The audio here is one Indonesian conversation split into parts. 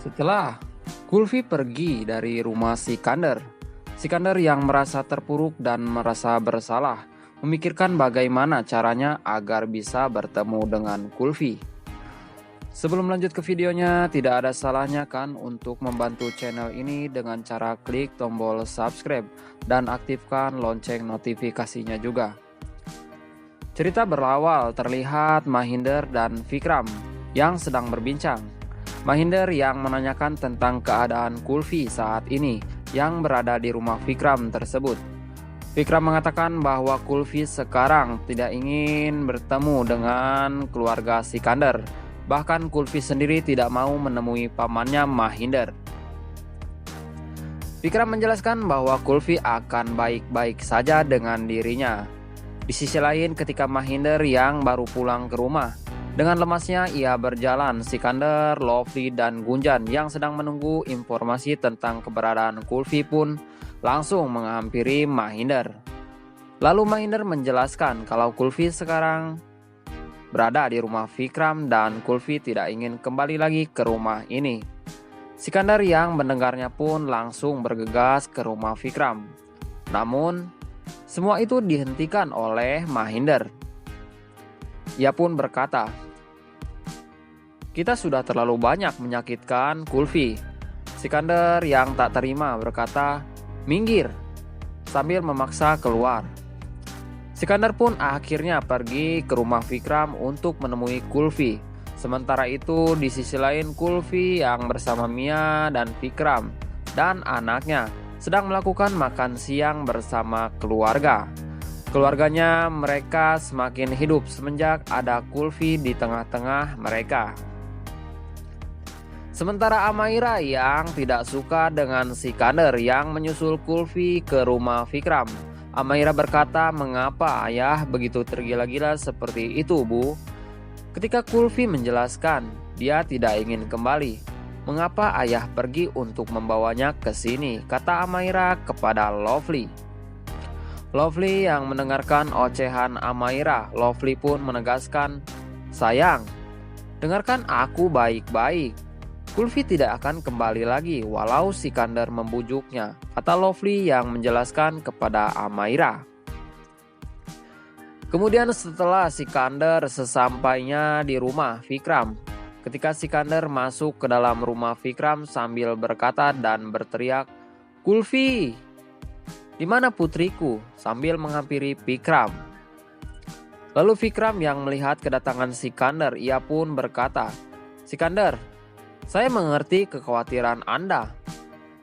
Setelah Kulfi pergi dari rumah Sikandar, Sikandar yang merasa terpuruk dan merasa bersalah memikirkan bagaimana caranya agar bisa bertemu dengan Kulfi. Sebelum lanjut ke videonya, tidak ada salahnya kan untuk membantu channel ini dengan cara klik tombol subscribe dan aktifkan lonceng notifikasinya juga. Cerita berawal terlihat Mahinder dan Vikram yang sedang berbincang. Mahinder yang menanyakan tentang keadaan Kulfi saat ini yang berada di rumah Vikram tersebut. Vikram mengatakan bahwa Kulfi sekarang tidak ingin bertemu dengan keluarga Sikandar. Bahkan Kulfi sendiri tidak mau menemui pamannya Mahinder. Vikram menjelaskan bahwa Kulfi akan baik-baik saja dengan dirinya. Di sisi lain, ketika Mahinder yang baru pulang ke rumah, dengan lemasnya ia berjalan. Sikandar, Lovely, dan Gunjan yang sedang menunggu informasi tentang keberadaan Kulfi pun langsung menghampiri Mahinder. Lalu Mahinder menjelaskan kalau Kulfi sekarang berada di rumah Vikram dan Kulfi tidak ingin kembali lagi ke rumah ini. Sikandar yang mendengarnya pun langsung bergegas ke rumah Vikram. Namun, semua itu dihentikan oleh Mahinder. Ia pun berkata, "Kita sudah terlalu banyak menyakitkan Kulfi." Sikandar yang tak terima berkata, "Minggir," sambil memaksa keluar. Sikandar pun akhirnya pergi ke rumah Vikram untuk menemui Kulfi. Sementara itu di sisi lain Kulfi yang bersama Mia dan Vikram dan anaknya sedang melakukan makan siang bersama keluarga. Keluarganya mereka semakin hidup semenjak ada Kulfi di tengah-tengah mereka. Sementara Amaira yang tidak suka dengan Sikandar yang menyusul Kulfi ke rumah Vikram. Amaira berkata, "Mengapa ayah begitu tergila-gila seperti itu, Bu?" Ketika Kulfi menjelaskan dia tidak ingin kembali. "Mengapa ayah pergi untuk membawanya ke sini?" kata Amaira kepada Lovely. Lovely yang mendengarkan ocehan Amaira, Lovely pun menegaskan, "Sayang, dengarkan aku baik-baik. Kulfi tidak akan kembali lagi walau Sikandar membujuknya," kata Lovely yang menjelaskan kepada Amaira. Kemudian setelah Sikandar sesampainya di rumah Vikram, ketika Sikandar masuk ke dalam rumah Vikram sambil berkata dan berteriak, "Kulfi, di mana putriku?" sambil menghampiri Vikram. Lalu Vikram yang melihat kedatangan Sikandar, ia pun berkata, "Sikandar, saya mengerti kekhawatiran Anda.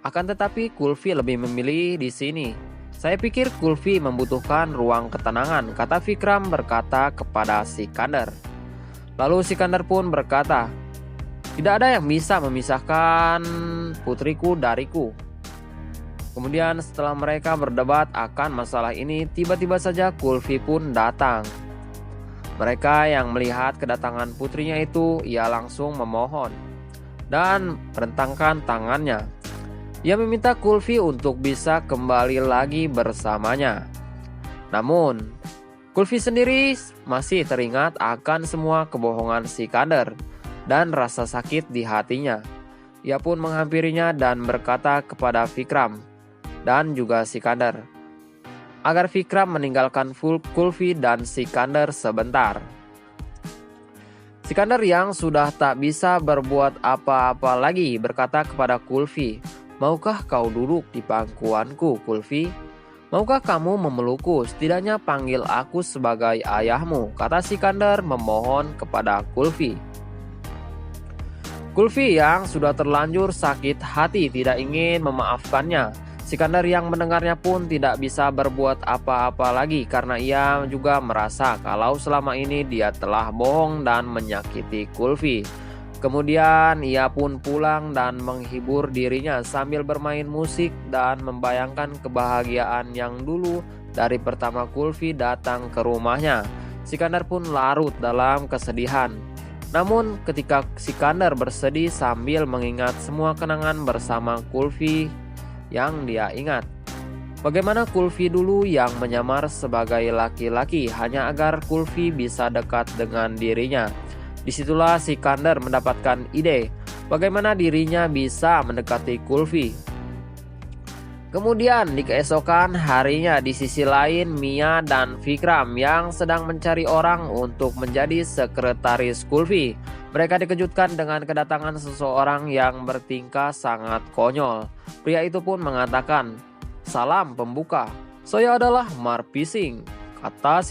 Akan tetapi Kulfi lebih memilih di sini. Saya pikir Kulfi membutuhkan ruang ketenangan," kata Vikram berkata kepada Sikandar. Lalu Sikandar pun berkata, "Tidak ada yang bisa memisahkan putriku dariku." Kemudian setelah mereka berdebat akan masalah ini, tiba-tiba saja Kulfi pun datang. Mereka yang melihat kedatangan putrinya itu, ia langsung memohon dan merentangkan tangannya. Ia meminta Kulfi untuk bisa kembali lagi bersamanya. Namun, Kulfi sendiri masih teringat akan semua kebohongan Sikandar dan rasa sakit di hatinya. Ia pun menghampirinya dan berkata kepada Vikram dan juga Sikandar agar Vikram meninggalkan Kulfi dan Sikandar sebentar. Sikandar yang sudah tak bisa berbuat apa-apa lagi berkata kepada Kulfi, "Maukah kau duduk di pangkuanku, Kulfi? Maukah kamu memelukku? Setidaknya panggil aku sebagai ayahmu," kata Sikandar memohon kepada Kulfi. Kulfi yang sudah terlanjur sakit hati tidak ingin memaafkannya. Sikandar yang mendengarnya pun tidak bisa berbuat apa-apa lagi karena ia juga merasa kalau selama ini dia telah bohong dan menyakiti Kulfi. Kemudian ia pun pulang dan menghibur dirinya sambil bermain musik dan membayangkan kebahagiaan yang dulu dari pertama Kulfi datang ke rumahnya. Sikandar pun larut dalam kesedihan. Namun ketika Sikandar bersedih sambil mengingat semua kenangan bersama Kulfi yang dia ingat, bagaimana Kulfi dulu yang menyamar sebagai laki-laki hanya agar Kulfi bisa dekat dengan dirinya. Disitulah Sikandar mendapatkan ide bagaimana dirinya bisa mendekati Kulfi. Kemudian di keesokan harinya, di sisi lain Mia dan Vikram yang sedang mencari orang untuk menjadi sekretaris Kulfi. Mereka dikejutkan dengan kedatangan seseorang yang bertingkah sangat konyol. Pria itu pun mengatakan, "Salam pembuka, saya adalah Marpising," kata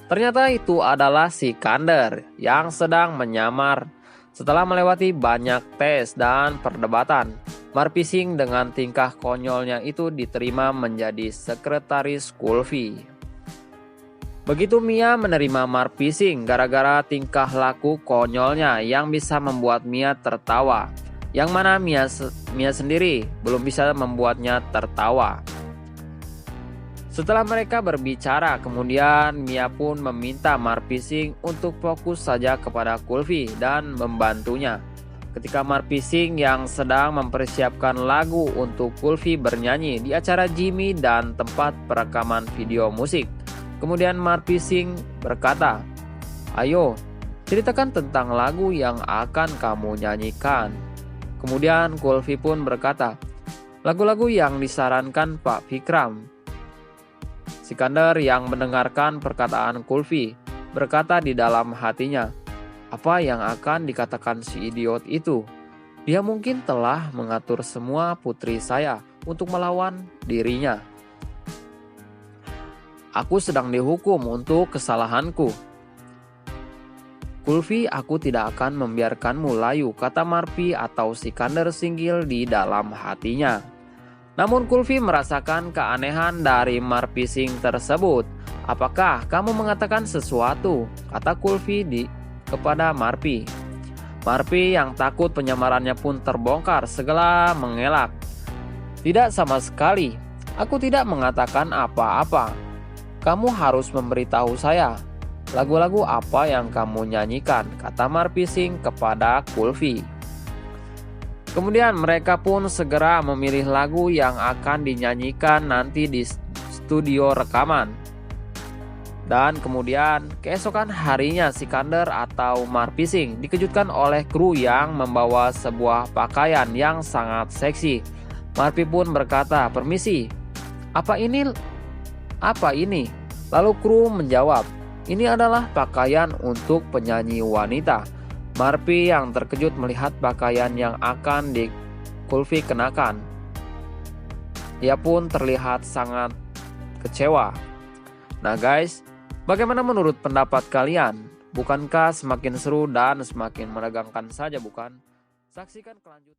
Ternyata itu adalah Sikander yang sedang menyamar. Setelah melewati banyak tes dan perdebatan, Marpising dengan tingkah konyolnya itu diterima menjadi sekretaris Kulfi. Begitu Mia menerima Marpising gara-gara tingkah laku konyolnya yang bisa membuat Mia tertawa. Yang mana Mia sendiri belum bisa membuatnya tertawa. Setelah mereka berbicara, kemudian Mia pun meminta Marpising untuk fokus saja kepada Kulfi dan membantunya. Ketika Marpising yang sedang mempersiapkan lagu untuk Kulfi bernyanyi di acara Jimmy dan tempat perekaman video musik. Kemudian Marpising berkata, "Ayo, ceritakan tentang lagu yang akan kamu nyanyikan." Kemudian Kulfi pun berkata, "Lagu-lagu yang disarankan Pak Vikram." Sikander yang mendengarkan perkataan Kulfi berkata di dalam hatinya, "Apa yang akan dikatakan si idiot itu? Dia mungkin telah mengatur semua putri saya untuk melawan dirinya. Aku sedang dihukum untuk kesalahanku." "Kulfi, aku tidak akan membiarkanmu layu," kata Marpi atau Sikander Singgil di dalam hatinya. Namun Kulfi merasakan keanehan dari Marpising tersebut. "Apakah kamu mengatakan sesuatu?" kata Kulfi kepada Marpi. Marpi yang takut penyamarannya pun terbongkar segera mengelak. "Tidak sama sekali, aku tidak mengatakan apa-apa. Kamu harus memberitahu saya, lagu-lagu apa yang kamu nyanyikan," kata Marpising kepada Kulfi. Kemudian mereka pun segera memilih lagu yang akan dinyanyikan nanti di studio rekaman. Dan kemudian keesokan harinya Sikander atau Marpising dikejutkan oleh kru yang membawa sebuah pakaian yang sangat seksi. Marpi pun berkata, "Permisi, apa ini? Lalu kru menjawab, "Ini adalah pakaian untuk penyanyi wanita." Marpi yang terkejut melihat pakaian yang akan Kulfi kenakan. Ia pun terlihat sangat kecewa. Nah guys, bagaimana menurut pendapat kalian? Bukankah semakin seru dan semakin menegangkan saja, bukan? Saksikan kelanjutan.